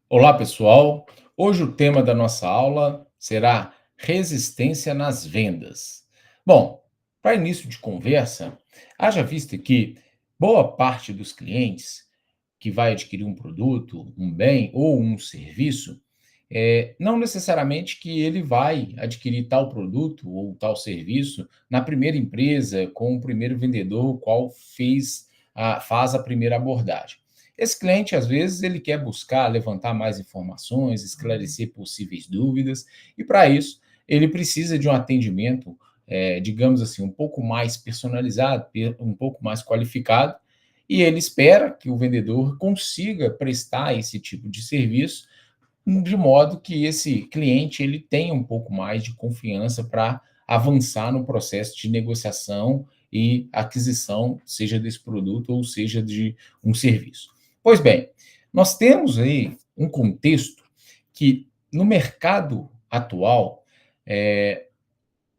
Olá, pessoal. Hoje o tema da nossa aula será resistência nas vendas. Bom, para início de conversa, haja vista que boa parte dos clientes que vai adquirir um produto, um bem ou um serviço, não necessariamente que ele vai adquirir tal produto ou tal serviço na primeira empresa, com o primeiro vendedor, o qual faz a primeira abordagem. Esse cliente, às vezes, ele quer buscar levantar mais informações, esclarecer possíveis dúvidas, e para isso ele precisa de um atendimento, digamos assim, um pouco mais personalizado, um pouco mais qualificado, e ele espera que o vendedor consiga prestar esse tipo de serviço de modo que esse cliente ele tenha um pouco mais de confiança para avançar no processo de negociação e aquisição, seja desse produto ou seja de um serviço. Pois bem, nós temos aí um contexto que no mercado atual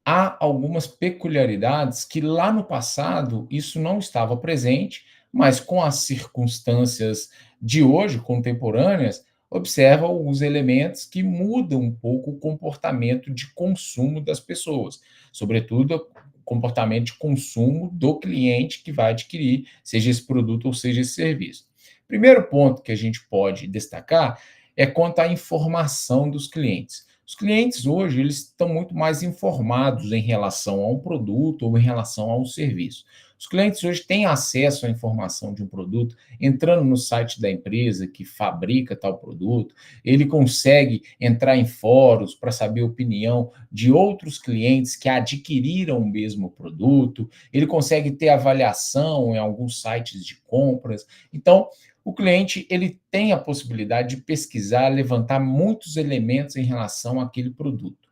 há algumas peculiaridades que lá no passado isso não estava presente, mas com as circunstâncias de hoje, contemporâneas, observa alguns elementos que mudam um pouco o comportamento de consumo das pessoas, sobretudo o comportamento de consumo do cliente que vai adquirir, seja esse produto ou seja esse serviço. Primeiro ponto que a gente pode destacar é quanto à informação dos clientes. Os clientes hoje eles estão muito mais informados em relação a um produto ou em relação a um serviço. Os clientes hoje têm acesso à informação de um produto, entrando no site da empresa que fabrica tal produto, ele consegue entrar em fóruns para saber a opinião de outros clientes que adquiriram o mesmo produto, ele consegue ter avaliação em alguns sites de compras. Então, o cliente ele tem a possibilidade de pesquisar, levantar muitos elementos em relação àquele produto.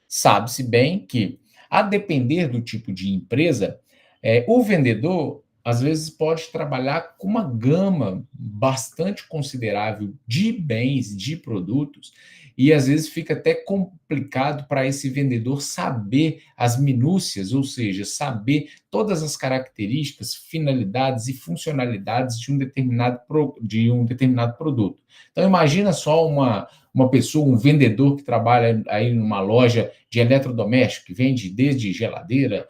Sabe-se bem que, a depender do tipo de empresa, o vendedor às vezes pode trabalhar com uma gama bastante considerável de bens, de produtos, e às vezes fica até complicado para esse vendedor saber as minúcias, ou seja, saber todas as características, finalidades e funcionalidades de um determinado produto. Então, imagina só uma pessoa, um vendedor que trabalha aí numa loja de eletrodoméstico, que vende desde geladeira,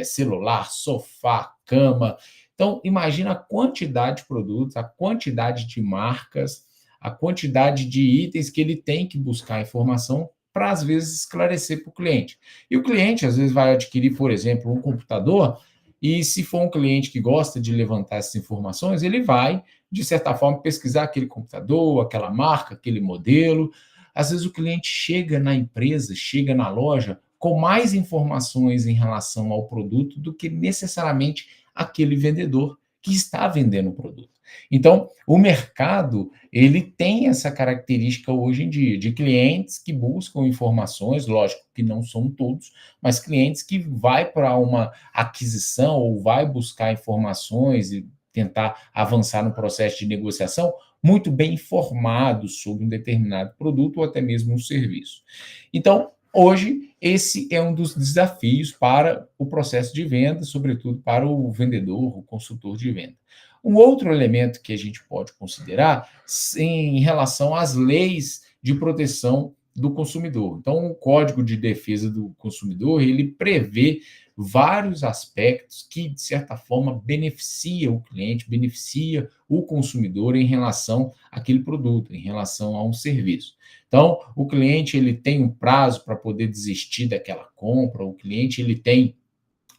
celular, sofá, cama. Então, imagina a quantidade de produtos, a quantidade de marcas, a quantidade de itens que ele tem que buscar informação para, às vezes, esclarecer para o cliente. E o cliente, às vezes, vai adquirir, por exemplo, um computador, e se for um cliente que gosta de levantar essas informações, ele vai, de certa forma, pesquisar aquele computador, aquela marca, aquele modelo. Às vezes o cliente chega na empresa, chega na loja com mais informações em relação ao produto do que necessariamente aquele vendedor que está vendendo o produto. Então, o mercado, ele tem essa característica hoje em dia, de clientes que buscam informações, lógico que não são todos, mas clientes que vai para uma aquisição ou vai buscar informações e tentar avançar no processo de negociação muito bem informados sobre um determinado produto ou até mesmo um serviço. Então, hoje, esse é um dos desafios para o processo de venda, sobretudo para o vendedor, o consultor de venda. Um outro elemento que a gente pode considerar em relação às leis de proteção do consumidor. Então, o Código de Defesa do Consumidor, ele prevê vários aspectos que, de certa forma, beneficia o cliente, beneficia o consumidor em relação àquele produto, em relação a um serviço. Então, o cliente ele tem um prazo para poder desistir daquela compra, o cliente ele tem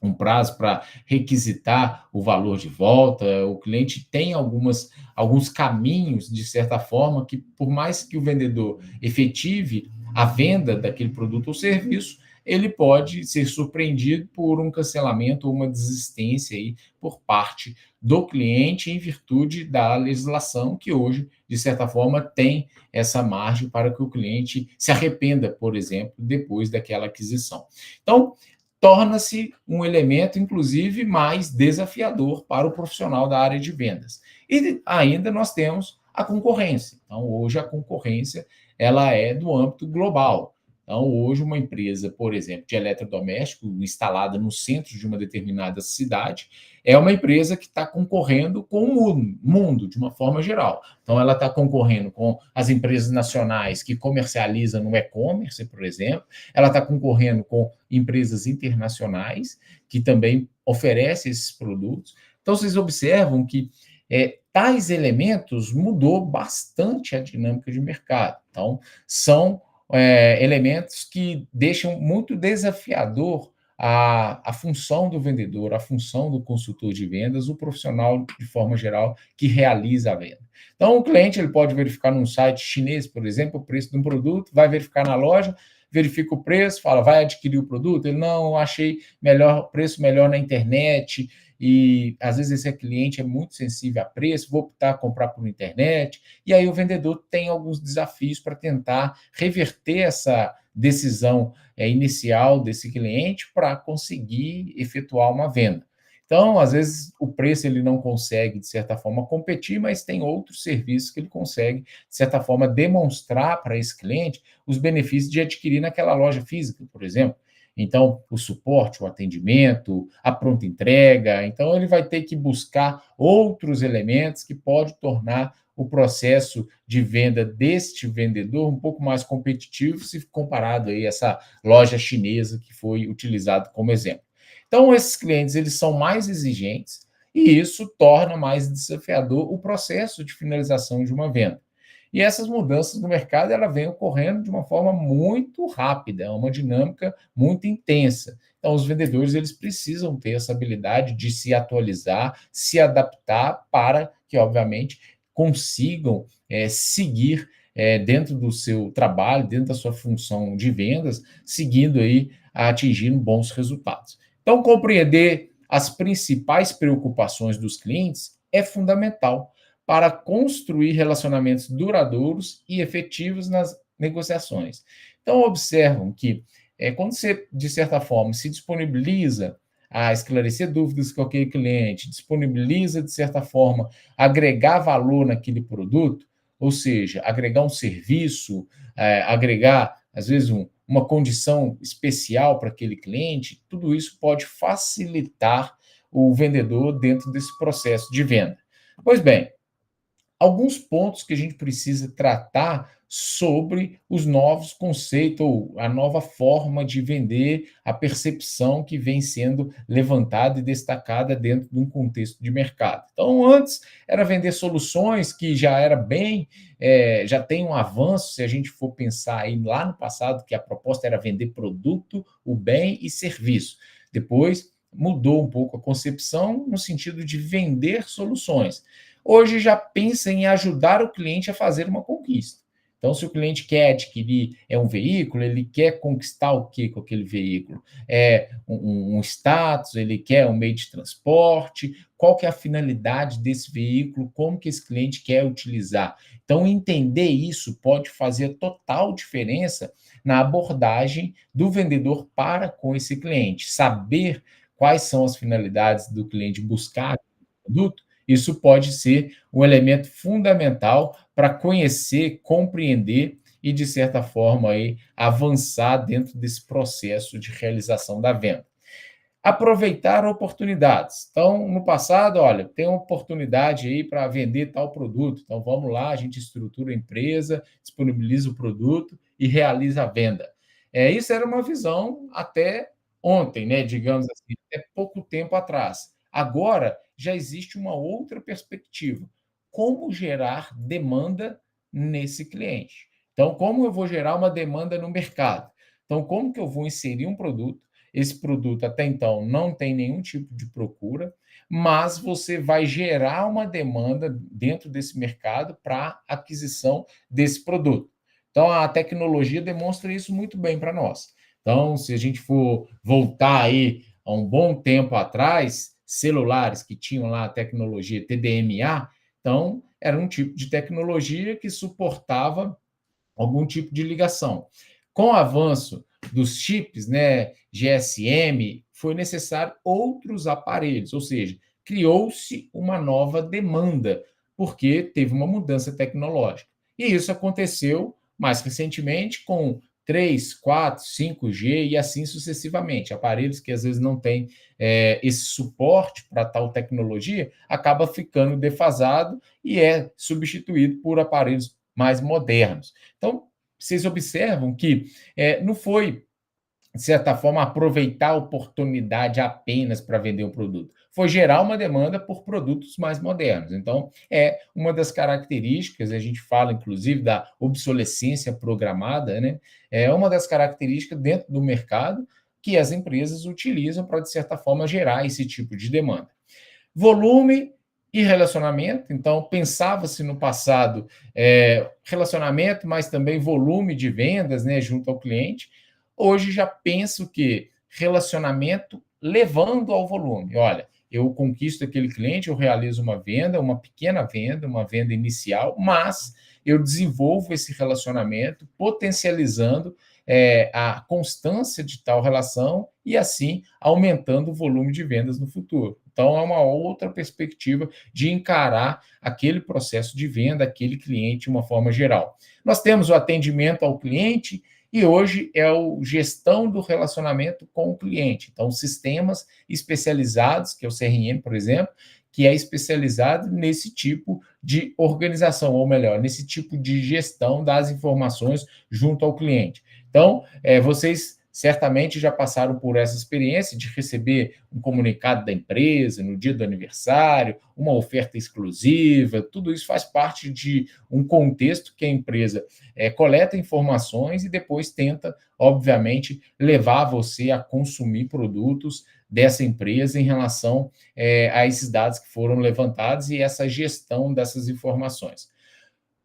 um prazo para requisitar o valor de volta, o cliente tem alguns caminhos, de certa forma, que por mais que o vendedor efetive a venda daquele produto ou serviço, ele pode ser surpreendido por um cancelamento ou uma desistência aí por parte do cliente em virtude da legislação que hoje, de certa forma, tem essa margem para que o cliente se arrependa, por exemplo, depois daquela aquisição. Então, torna-se um elemento, inclusive, mais desafiador para o profissional da área de vendas. E ainda nós temos a concorrência. Então, hoje a concorrência ela é do âmbito global. Então, hoje, uma empresa, por exemplo, de eletrodoméstico, instalada no centro de uma determinada cidade, é uma empresa que está concorrendo com o mundo, de uma forma geral. Então, ela está concorrendo com as empresas nacionais que comercializam no e-commerce, por exemplo, ela está concorrendo com empresas internacionais que também oferecem esses produtos. Então, vocês observam que tais elementos mudou bastante a dinâmica de mercado. Então, são elementos que deixam muito desafiador a função do vendedor, a função do consultor de vendas, o profissional, de forma geral, que realiza a venda. Então, o cliente ele pode verificar num site chinês, por exemplo, o preço de um produto, vai verificar na loja, verifica o preço, fala, vai adquirir o produto? Ele, não, achei melhor preço melhor na internet, e às vezes esse cliente é muito sensível a preço, vou optar a comprar por internet, e aí o vendedor tem alguns desafios para tentar reverter essa decisão inicial desse cliente para conseguir efetuar uma venda. Então, às vezes, o preço ele não consegue, de certa forma, competir, mas tem outros serviços que ele consegue, de certa forma, demonstrar para esse cliente os benefícios de adquirir naquela loja física, por exemplo. Então, o suporte, o atendimento, a pronta entrega. Então, ele vai ter que buscar outros elementos que podem tornar o processo de venda deste vendedor um pouco mais competitivo se comparado aí a essa loja chinesa que foi utilizado como exemplo. Então, esses clientes eles são mais exigentes e isso torna mais desafiador o processo de finalização de uma venda. E essas mudanças no mercado ela vem ocorrendo de uma forma muito rápida, é uma dinâmica muito intensa. Então, os vendedores eles precisam ter essa habilidade de se atualizar, se adaptar para que, obviamente, consigam seguir dentro do seu trabalho, dentro da sua função de vendas, seguindo aí atingindo bons resultados. Então, compreender as principais preocupações dos clientes é fundamental para construir relacionamentos duradouros e efetivos nas negociações. Então, observam que quando você, de certa forma, se disponibiliza a esclarecer dúvidas com aquele cliente, disponibiliza, de certa forma, agregar valor naquele produto, ou seja, agregar um serviço, agregar, às vezes, uma condição especial para aquele cliente, tudo isso pode facilitar o vendedor dentro desse processo de venda. Pois bem, alguns pontos que a gente precisa tratar sobre os novos conceitos, ou a nova forma de vender, a percepção que vem sendo levantada e destacada dentro de um contexto de mercado. Então, antes era vender soluções que já era bem, já tem um avanço, se a gente for pensar aí lá no passado, que a proposta era vender produto, o bem e serviço. Depois mudou um pouco a concepção no sentido de vender soluções. Hoje já pensa em ajudar o cliente a fazer uma conquista. Então, se o cliente quer adquirir um veículo, ele quer conquistar o que com aquele veículo? É um status, ele quer um meio de transporte, qual que é a finalidade desse veículo, como que esse cliente quer utilizar. Então, entender isso pode fazer total diferença na abordagem do vendedor para com esse cliente. Saber quais são as finalidades do cliente buscar o produto, isso pode ser um elemento fundamental para conhecer, compreender e, de certa forma, aí, avançar dentro desse processo de realização da venda. Aproveitar oportunidades. Então, no passado, olha, tem uma oportunidade aí para vender tal produto. Então, vamos lá, a gente estrutura a empresa, disponibiliza o produto e realiza a venda. Isso era uma visão até ontem, né? Digamos assim, até pouco tempo atrás. Agora, já existe uma outra perspectiva. Como gerar demanda nesse cliente? Então, como eu vou gerar uma demanda no mercado? Então, como que eu vou inserir um produto? Esse produto até então não tem nenhum tipo de procura, mas você vai gerar uma demanda dentro desse mercado para aquisição desse produto. Então, a tecnologia demonstra isso muito bem para nós. Então, se a gente for voltar aí a um bom tempo atrás, celulares que tinham lá a tecnologia TDMA, então era um tipo de tecnologia que suportava algum tipo de ligação. Com o avanço dos chips, né, GSM, foi necessário outros aparelhos, ou seja, criou-se uma nova demanda, porque teve uma mudança tecnológica. E isso aconteceu mais recentemente com 3, 4, 5G e assim sucessivamente. Aparelhos que às vezes não têm esse suporte para tal tecnologia, acaba ficando defasado e é substituído por aparelhos mais modernos. Então, vocês observam que não foi, de certa forma, aproveitar a oportunidade apenas para vender um produto. Foi gerar uma demanda por produtos mais modernos. Então, é uma das características, a gente fala, inclusive, da obsolescência programada, né? É uma das características dentro do mercado que as empresas utilizam para, de certa forma, gerar esse tipo de demanda. Volume e relacionamento. Então, pensava-se no passado relacionamento, mas também volume de vendas, né, junto ao cliente. Hoje já penso que relacionamento levando ao volume. Olha, eu conquisto aquele cliente, eu realizo uma pequena venda, uma venda inicial, mas eu desenvolvo esse relacionamento, potencializando a constância de tal relação e, assim, aumentando o volume de vendas no futuro. Então, é uma outra perspectiva de encarar aquele processo de venda, aquele cliente de uma forma geral. Nós temos o atendimento ao cliente e hoje é a gestão do relacionamento com o cliente. Então, sistemas especializados, que é o CRM, por exemplo, que é especializado nesse tipo de organização, ou melhor, nesse tipo de gestão das informações junto ao cliente. Então, vocês certamente já passaram por essa experiência de receber um comunicado da empresa no dia do aniversário, uma oferta exclusiva, tudo isso faz parte de um contexto que a empresa coleta informações e depois tenta, obviamente, levar você a consumir produtos dessa empresa em relação a esses dados que foram levantados e essa gestão dessas informações.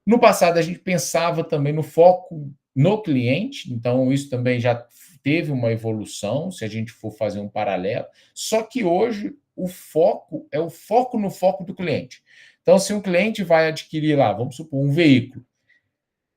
No passado, a gente pensava também no foco no cliente, então isso também já teve uma evolução, se a gente for fazer um paralelo, só que hoje o foco é o foco no foco do cliente. Então, se um cliente vai adquirir lá, vamos supor, um veículo,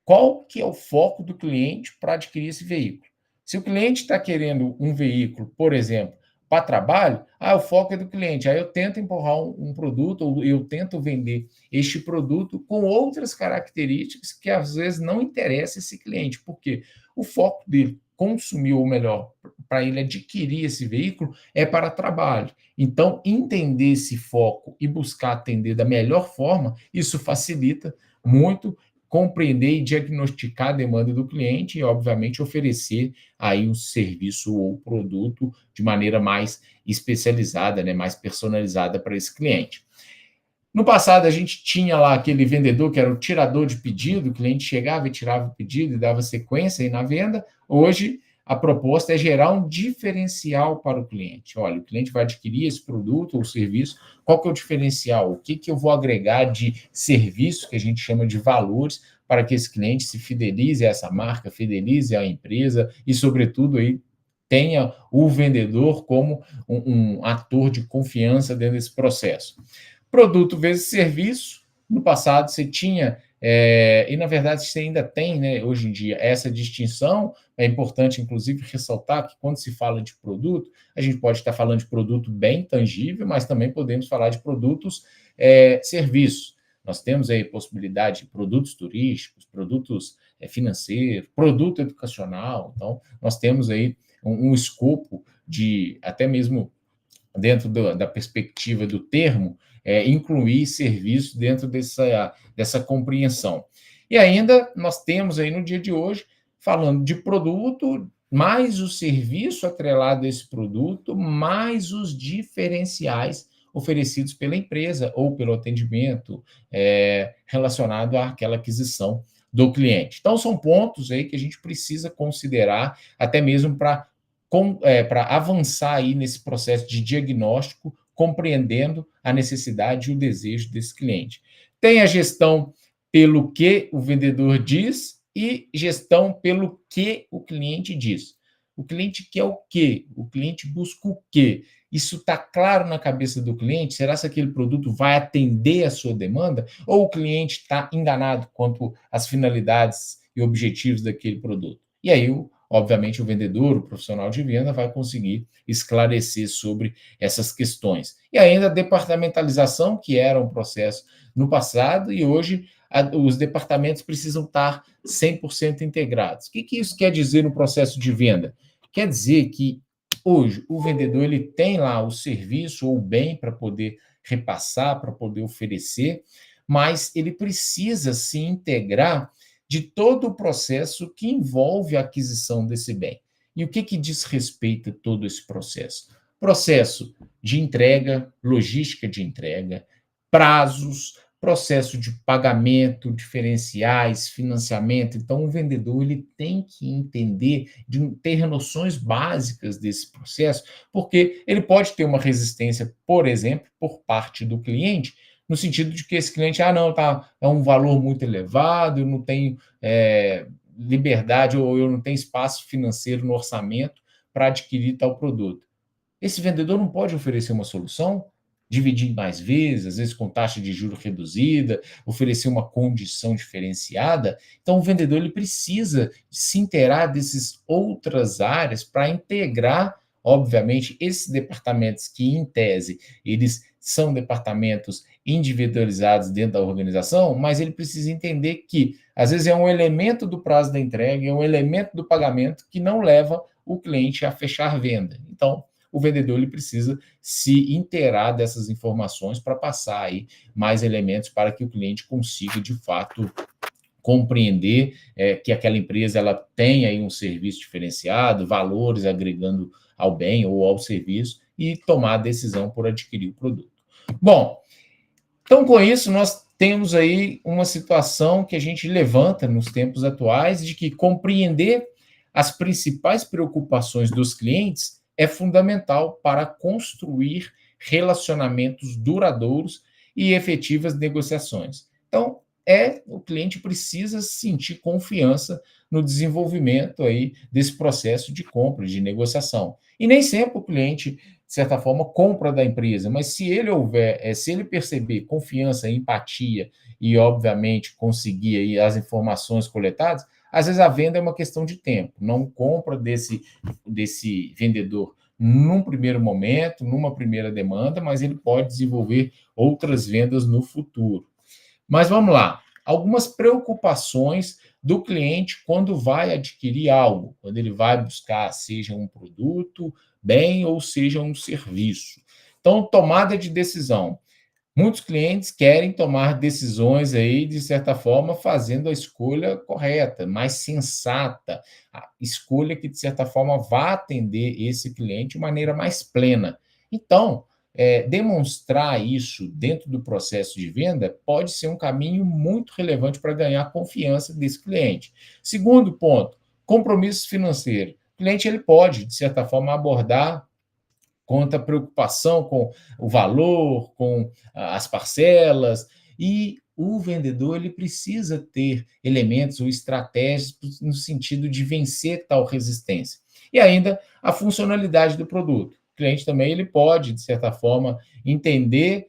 qual que é o foco do cliente para adquirir esse veículo? Se o cliente está querendo um veículo, por exemplo, para trabalho, o foco é do cliente. Aí eu tento empurrar um produto, ou eu tento vender este produto com outras características que às vezes não interessa esse cliente, porque o foco dele consumir, ou melhor, para ele adquirir esse veículo, é para trabalho. Então, entender esse foco e buscar atender da melhor forma, isso facilita muito compreender e diagnosticar a demanda do cliente e, obviamente, oferecer aí um serviço ou produto de maneira mais especializada, né, mais personalizada para esse cliente. No passado, a gente tinha lá aquele vendedor que era o tirador de pedido, o cliente chegava e tirava o pedido e dava sequência aí na venda. Hoje, a proposta é gerar um diferencial para o cliente. Olha, o cliente vai adquirir esse produto ou serviço, qual que é o diferencial? O que eu vou agregar de serviço, que a gente chama de valores, para que esse cliente se fidelize a essa marca, fidelize a empresa e, sobretudo, aí, tenha o vendedor como um ator de confiança dentro desse processo. Produto vezes serviço. No passado você tinha, e na verdade você ainda tem, né, hoje em dia, essa distinção. É importante, inclusive, ressaltar que quando se fala de produto, a gente pode estar falando de produto bem tangível, mas também podemos falar de produtos serviços. Nós temos aí possibilidade de produtos turísticos, produtos financeiros, produto educacional. Então, nós temos aí um escopo de, até mesmo dentro da perspectiva do termo, incluir serviço dentro dessa compreensão. E ainda nós temos aí no dia de hoje, falando de produto, mais o serviço atrelado a esse produto, mais os diferenciais oferecidos pela empresa ou pelo atendimento relacionado àquela aquisição do cliente. Então, são pontos aí que a gente precisa considerar, até mesmo para avançar aí nesse processo de diagnóstico, compreendendo a necessidade e o desejo desse cliente. Tem a gestão pelo que o vendedor diz e gestão pelo que o cliente diz. O cliente quer o quê? O cliente busca o quê? Isso está claro na cabeça do cliente? Será que aquele produto vai atender a sua demanda? Ou o cliente está enganado quanto às finalidades e objetivos daquele produto? E aí, obviamente, o vendedor, o profissional de venda, vai conseguir esclarecer sobre essas questões. E ainda a departamentalização, que era um processo no passado, e hoje os departamentos precisam estar 100% integrados. O que isso quer dizer no processo de venda? Quer dizer que hoje o vendedor ele tem lá o serviço ou o bem para poder repassar, para poder oferecer, mas ele precisa se integrar de todo o processo que envolve a aquisição desse bem. E o que diz respeito a todo esse processo? Processo de entrega, logística de entrega, prazos, processo de pagamento, diferenciais, financiamento. Então, o vendedor ele tem que entender, ter noções básicas desse processo, porque ele pode ter uma resistência, por exemplo, por parte do cliente, no sentido de que esse cliente, não, tá, é um valor muito elevado, eu não tenho liberdade ou eu não tenho espaço financeiro no orçamento para adquirir tal produto. Esse vendedor não pode oferecer uma solução, dividir mais vezes, às vezes com taxa de juros reduzida, oferecer uma condição diferenciada. Então, o vendedor ele precisa se inteirar dessas outras áreas para integrar, obviamente, esses departamentos que, em tese, eles são departamentos individualizados dentro da organização, mas ele precisa entender que, às vezes, é um elemento do prazo da entrega, é um elemento do pagamento que não leva o cliente a fechar a venda. Então, o vendedor ele precisa se inteirar dessas informações para passar aí mais elementos para que o cliente consiga, de fato, compreender que aquela empresa ela tem aí um serviço diferenciado, valores agregando ao bem ou ao serviço e tomar a decisão por adquirir o produto. Bom, então com isso nós temos aí uma situação que a gente levanta nos tempos atuais de que compreender as principais preocupações dos clientes é fundamental para construir relacionamentos duradouros e efetivas negociações. Então, o cliente precisa sentir confiança no desenvolvimento aí desse processo de compra, de negociação. E nem sempre o cliente, de certa forma, compra da empresa, mas se ele perceber confiança, empatia e, obviamente, conseguir aí as informações coletadas, às vezes a venda é uma questão de tempo. Não compra desse vendedor num primeiro momento, numa primeira demanda, mas ele pode desenvolver outras vendas no futuro. Mas vamos lá. Algumas preocupações do cliente quando vai adquirir algo, quando ele vai buscar, seja um produto, bem ou seja um serviço. Então, tomada de decisão. Muitos clientes querem tomar decisões aí, de certa forma, fazendo a escolha correta, mais sensata, a escolha que, de certa forma, vá atender esse cliente de maneira mais plena. Então, demonstrar isso dentro do processo de venda pode ser um caminho muito relevante para ganhar a confiança desse cliente. Segundo ponto, compromisso financeiro. O cliente ele pode, de certa forma, abordar conta preocupação com o valor, com as parcelas, e o vendedor ele precisa ter elementos ou estratégias no sentido de vencer tal resistência. E ainda a funcionalidade do produto. O cliente também ele pode, de certa forma, entender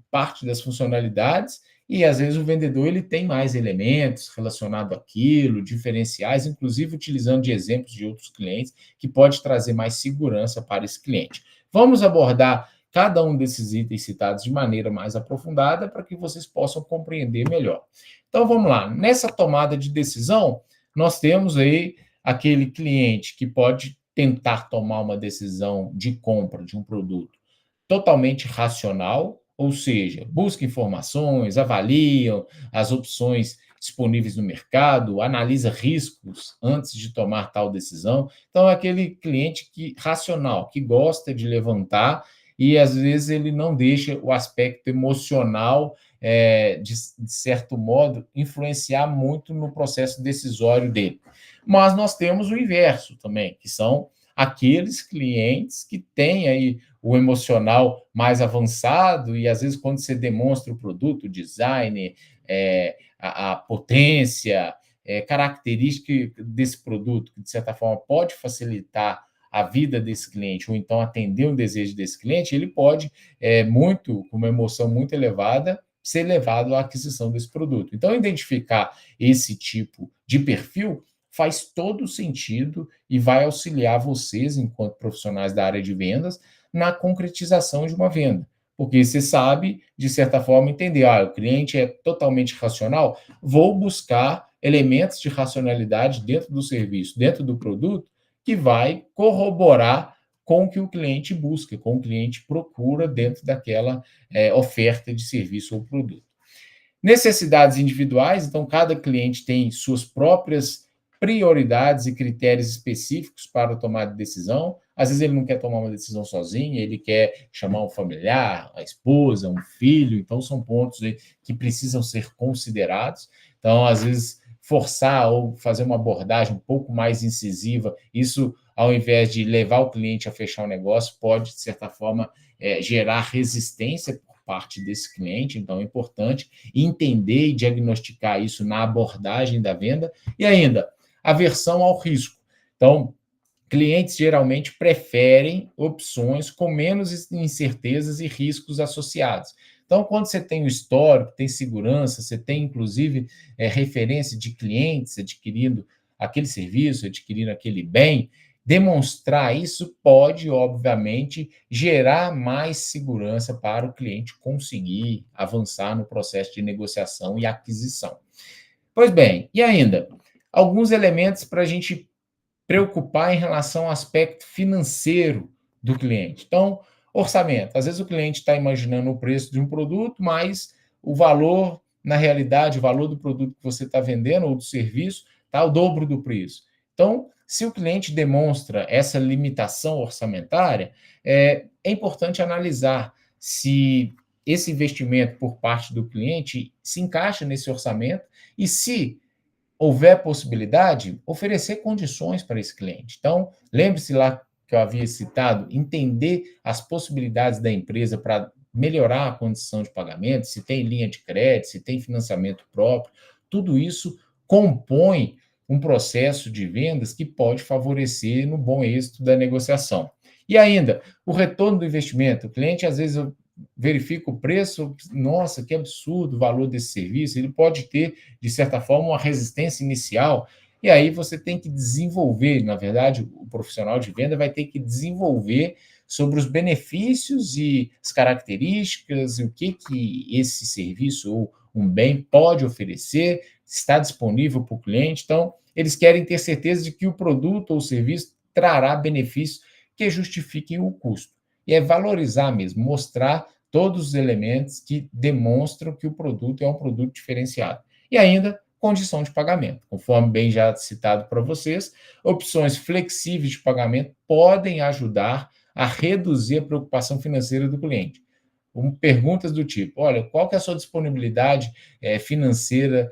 parte das funcionalidades e às vezes o vendedor ele tem mais elementos relacionados àquilo, diferenciais, inclusive utilizando de exemplos de outros clientes, que pode trazer mais segurança para esse cliente. Vamos abordar cada um desses itens citados de maneira mais aprofundada para que vocês possam compreender melhor. Então vamos lá. Nessa tomada de decisão, nós temos aí aquele cliente que pode tentar tomar uma decisão de compra de um produto totalmente racional, ou seja, busca informações, avaliam as opções disponíveis no mercado, analisa riscos antes de tomar tal decisão. Então, é aquele cliente racional, que gosta de levantar e, às vezes, ele não deixa o aspecto emocional, de certo modo, influenciar muito no processo decisório dele. Mas nós temos o inverso também, que são aqueles clientes que têm aí o emocional mais avançado e às vezes quando você demonstra o produto, o design, a potência, característica desse produto que de certa forma pode facilitar a vida desse cliente ou então atender um desejo desse cliente, ele pode com uma emoção muito elevada ser levado à aquisição desse produto. Então, identificar esse tipo de perfil faz todo sentido e vai auxiliar vocês, enquanto profissionais da área de vendas, na concretização de uma venda. porque você sabe, de certa forma, entender, o cliente é totalmente racional, vou buscar elementos de racionalidade dentro do serviço, dentro do produto, que vai corroborar com o que o cliente busca, com o cliente procura dentro daquela oferta de serviço ou produto. Necessidades individuais, então cada cliente tem suas próprias prioridades e critérios específicos para tomar decisão. Às vezes ele não quer tomar uma decisão sozinho, ele quer chamar um familiar, a esposa, um filho, então são pontos que precisam ser considerados. Então, às vezes, forçar ou fazer uma abordagem um pouco mais incisiva, isso, ao invés de levar o cliente a fechar o negócio, pode, de certa forma, gerar resistência por parte desse cliente, então é importante entender e diagnosticar isso na abordagem da venda. E ainda, aversão ao risco. Então, clientes geralmente preferem opções com menos incertezas e riscos associados. Então, quando você tem o histórico, tem segurança, você tem, inclusive, referência de clientes adquirindo aquele serviço, adquirindo aquele bem, demonstrar isso pode, obviamente, gerar mais segurança para o cliente conseguir avançar no processo de negociação e aquisição. Pois bem, e ainda, alguns elementos para a gente preocupar em relação ao aspecto financeiro do cliente. Então, orçamento. Às vezes o cliente está imaginando o preço de um produto, mas o valor, na realidade, o valor do produto que você está vendendo ou do serviço está o dobro do preço. Então, se o cliente demonstra essa limitação orçamentária, é importante analisar se esse investimento por parte do cliente se encaixa nesse orçamento e se houver possibilidade, oferecer condições para esse cliente. Então, lembre-se lá que eu havia citado, entender as possibilidades da empresa para melhorar a condição de pagamento, se tem linha de crédito, se tem financiamento próprio, tudo isso compõe um processo de vendas que pode favorecer no bom êxito da negociação. E ainda, o retorno do investimento. O cliente, às vezes, verifica o preço, nossa, que absurdo o valor desse serviço, ele pode ter, de certa forma, uma resistência inicial, e aí você tem que desenvolver, na verdade, o profissional de venda vai ter que desenvolver sobre os benefícios e as características, e o que esse serviço ou um bem pode oferecer, está disponível para o cliente, então eles querem ter certeza de que o produto ou o serviço trará benefícios que justifiquem o custo. E é valorizar mesmo, mostrar todos os elementos que demonstram que o produto é um produto diferenciado. E ainda, condição de pagamento. Conforme bem já citado para vocês, opções flexíveis de pagamento podem ajudar a reduzir a preocupação financeira do cliente. Perguntas do tipo, olha, qual que é a sua disponibilidade financeira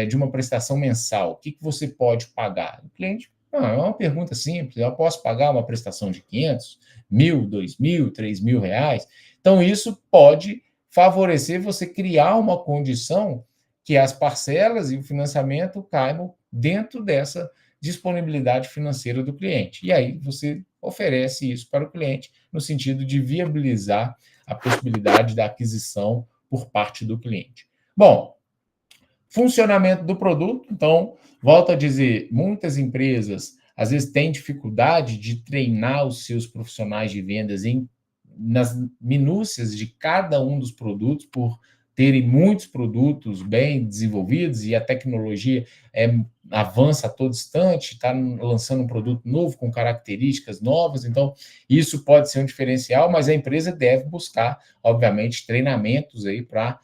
de uma prestação mensal? O que você pode pagar? O cliente, é uma pergunta simples, eu posso pagar uma prestação de 500, 1.000, 2.000, 3.000 reais? Então, isso pode favorecer você criar uma condição que as parcelas e o financiamento caibam dentro dessa disponibilidade financeira do cliente. E aí você oferece isso para o cliente no sentido de viabilizar a possibilidade da aquisição por parte do cliente. Bom, funcionamento do produto, então, volto a dizer, muitas empresas às vezes têm dificuldade de treinar os seus profissionais de vendas nas minúcias de cada um dos produtos, por terem muitos produtos bem desenvolvidos e a tecnologia avança a todo instante, está lançando um produto novo com características novas, então isso pode ser um diferencial, mas a empresa deve buscar, obviamente, treinamentos aí para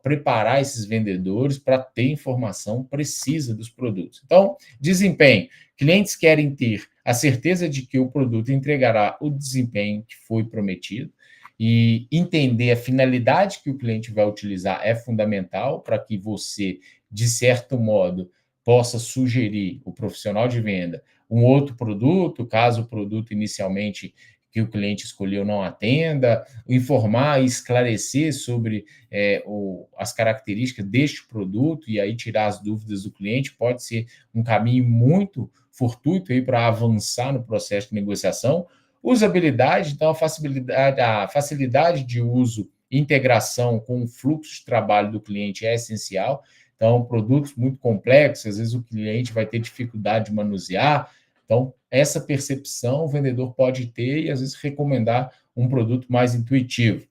preparar esses vendedores para ter informação precisa dos produtos. Então, desempenho. Clientes querem ter a certeza de que o produto entregará o desempenho que foi prometido, e entender a finalidade que o cliente vai utilizar é fundamental para que você, de certo modo, possa sugerir o profissional de venda um outro produto, caso o produto inicialmente que o cliente escolheu não atenda, informar e esclarecer sobre as características deste produto e aí tirar as dúvidas do cliente pode ser um caminho muito fortuito para avançar no processo de negociação. Usabilidade, então a facilidade de uso e integração com o fluxo de trabalho do cliente é essencial. Então, produtos muito complexos, às vezes o cliente vai ter dificuldade de manusear. Então, essa percepção o vendedor pode ter e, às vezes, recomendar um produto mais intuitivo.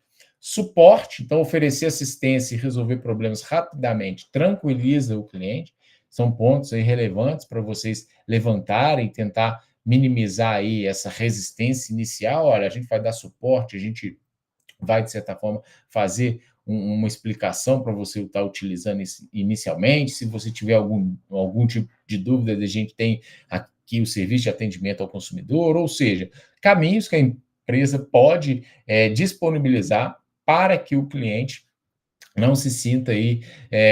Suporte, então oferecer assistência e resolver problemas rapidamente tranquiliza o cliente. São pontos aí relevantes para vocês levantarem, tentar minimizar aí essa resistência inicial. Olha, a gente vai dar suporte, a gente vai, de certa forma, fazer uma explicação para você estar utilizando inicialmente. Se você tiver algum tipo de dúvida, a gente tem aqui o serviço de atendimento ao consumidor, ou seja, caminhos que a empresa pode disponibilizar para que o cliente não se sinta aí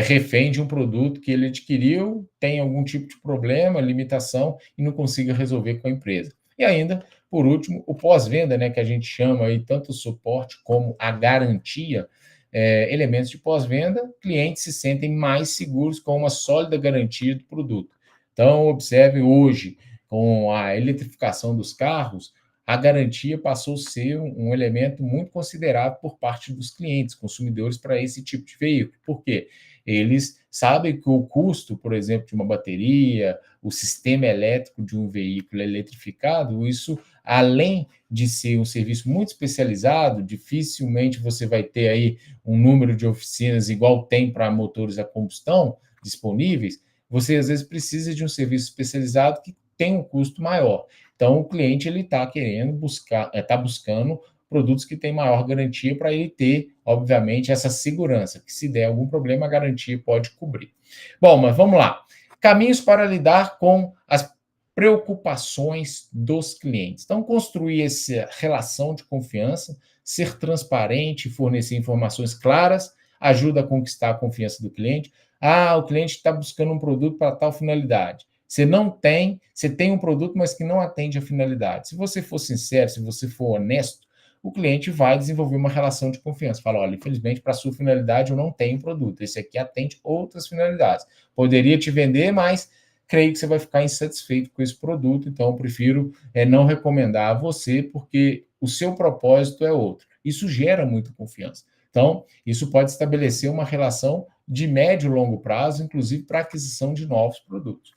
refém de um produto que ele adquiriu, tem algum tipo de problema, limitação e não consiga resolver com a empresa. E ainda, por último, o pós-venda, né, que a gente chama aí tanto o suporte como a garantia, elementos de pós-venda, clientes se sentem mais seguros com uma sólida garantia do produto. Então, observe hoje, com a eletrificação dos carros, a garantia passou a ser um elemento muito considerado por parte dos clientes, consumidores, para esse tipo de veículo. Por quê? Eles sabem que o custo, por exemplo, de uma bateria, o sistema elétrico de um veículo eletrificado, isso, além de ser um serviço muito especializado, dificilmente você vai ter aí um número de oficinas igual tem para motores a combustão disponíveis, você às vezes precisa de um serviço especializado que tem um custo maior. Então, o cliente ele está querendo buscar, está buscando produtos que têm maior garantia para ele ter, obviamente, essa segurança, que se der algum problema, a garantia pode cobrir. Bom, mas vamos lá. Caminhos para lidar com as preocupações dos clientes. Então, construir essa relação de confiança, ser transparente, fornecer informações claras, ajuda a conquistar a confiança do cliente. Ah, o cliente está buscando um produto para tal finalidade. Você tem um produto, mas que não atende a finalidade. Se você for sincero, se você for honesto, o cliente vai desenvolver uma relação de confiança. Fala, olha, infelizmente, para a sua finalidade, eu não tenho produto. Esse aqui atende outras finalidades. Poderia te vender, mas creio que você vai ficar insatisfeito com esse produto, então eu prefiro não recomendar a você, porque o seu propósito é outro. Isso gera muita confiança. Então, isso pode estabelecer uma relação de médio e longo prazo, inclusive para aquisição de novos produtos.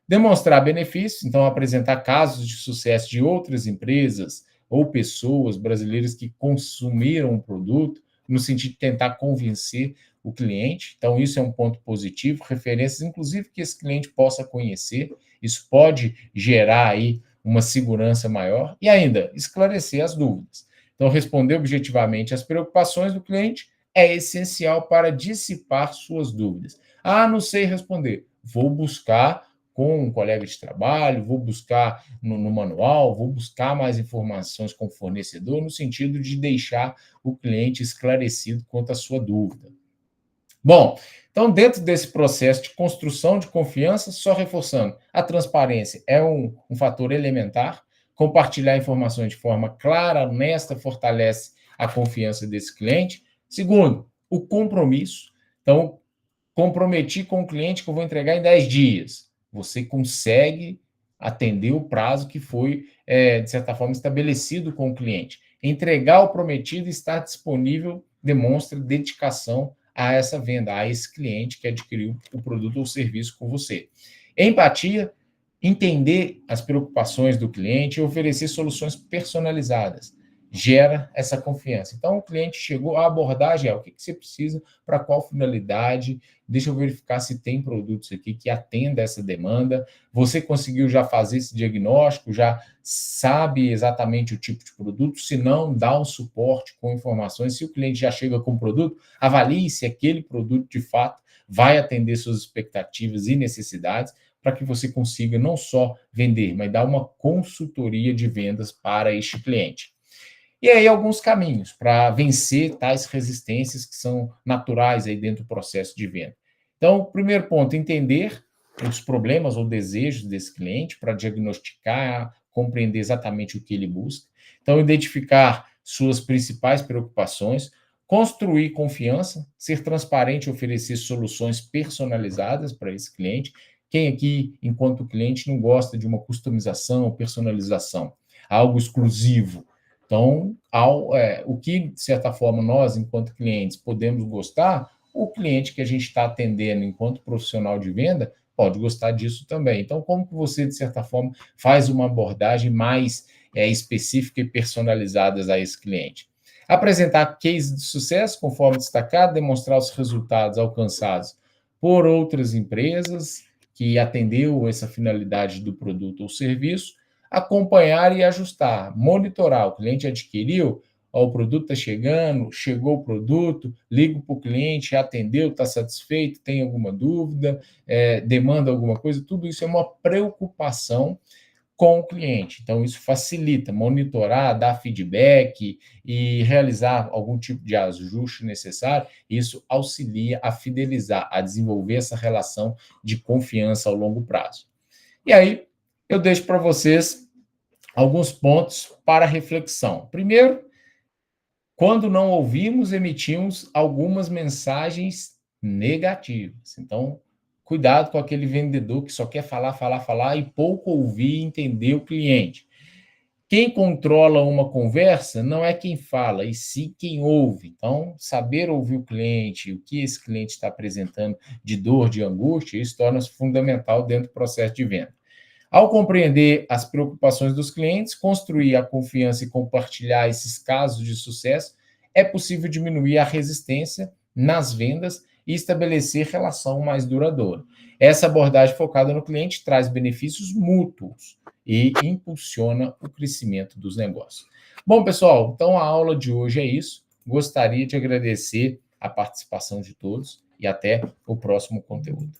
Demonstrar benefícios, então apresentar casos de sucesso de outras empresas ou pessoas brasileiras que consumiram o produto, no sentido de tentar convencer o cliente. Então, isso é um ponto positivo, referências, inclusive, que esse cliente possa conhecer. Isso pode gerar aí uma segurança maior e ainda esclarecer as dúvidas. Então, responder objetivamente às preocupações do cliente é essencial para dissipar suas dúvidas. Ah, não sei responder. Vou buscar com um colega de trabalho, vou buscar no manual, vou buscar mais informações com o fornecedor, no sentido de deixar o cliente esclarecido quanto à sua dúvida. Bom, então, dentro desse processo de construção de confiança, só reforçando, a transparência é um fator elementar, compartilhar informações de forma clara, honesta, fortalece a confiança desse cliente. Segundo, o compromisso. Então, comprometi com o cliente que eu vou entregar em 10 dias. Você consegue atender o prazo que foi, de certa forma, estabelecido com o cliente. Entregar o prometido e estar disponível demonstra dedicação a essa venda, a esse cliente que adquiriu o produto ou serviço com você. Empatia, entender as preocupações do cliente e oferecer soluções personalizadas. Gera essa confiança. Então, o cliente chegou, a abordagem é o que você precisa, para qual finalidade, deixa eu verificar se tem produtos aqui que atenda essa demanda. Você conseguiu já fazer esse diagnóstico, já sabe exatamente o tipo de produto, se não, dá um suporte com informações. Se o cliente já chega com o produto, avalie se aquele produto, de fato, vai atender suas expectativas e necessidades, para que você consiga não só vender, mas dar uma consultoria de vendas para este cliente. E aí, alguns caminhos para vencer tais resistências que são naturais aí dentro do processo de venda. Então, o primeiro ponto, entender os problemas ou desejos desse cliente para diagnosticar, compreender exatamente o que ele busca. Então, identificar suas principais preocupações, construir confiança, ser transparente e oferecer soluções personalizadas para esse cliente. Quem aqui, enquanto cliente, não gosta de uma customização, personalização, algo exclusivo? Então, o que, de certa forma, nós, enquanto clientes, podemos gostar, o cliente que a gente está atendendo enquanto profissional de venda pode gostar disso também. Então, como que você, de certa forma, faz uma abordagem mais específica e personalizada a esse cliente? Apresentar case de sucesso, conforme destacado, demonstrar os resultados alcançados por outras empresas que atendeu essa finalidade do produto ou serviço, acompanhar e ajustar, monitorar. O cliente adquiriu, ó, o produto está chegando, chegou o produto, ligo para o cliente, atendeu, está satisfeito, tem alguma dúvida, demanda alguma coisa, tudo isso é uma preocupação com o cliente. Então, isso facilita monitorar, dar feedback e realizar algum tipo de ajuste necessário. Isso auxilia a fidelizar, a desenvolver essa relação de confiança ao longo prazo. E aí, eu deixo para vocês alguns pontos para reflexão. Primeiro, quando não ouvimos, emitimos algumas mensagens negativas. Então, cuidado com aquele vendedor que só quer falar, falar, falar e pouco ouvir e entender o cliente. Quem controla uma conversa não é quem fala, e sim quem ouve. Então, saber ouvir o cliente, o que esse cliente está apresentando de dor, de angústia, isso torna-se fundamental dentro do processo de venda. Ao compreender as preocupações dos clientes, construir a confiança e compartilhar esses casos de sucesso, é possível diminuir a resistência nas vendas e estabelecer relação mais duradoura. Essa abordagem focada no cliente traz benefícios mútuos e impulsiona o crescimento dos negócios. Bom, pessoal, então a aula de hoje é isso. Gostaria de agradecer a participação de todos e até o próximo conteúdo.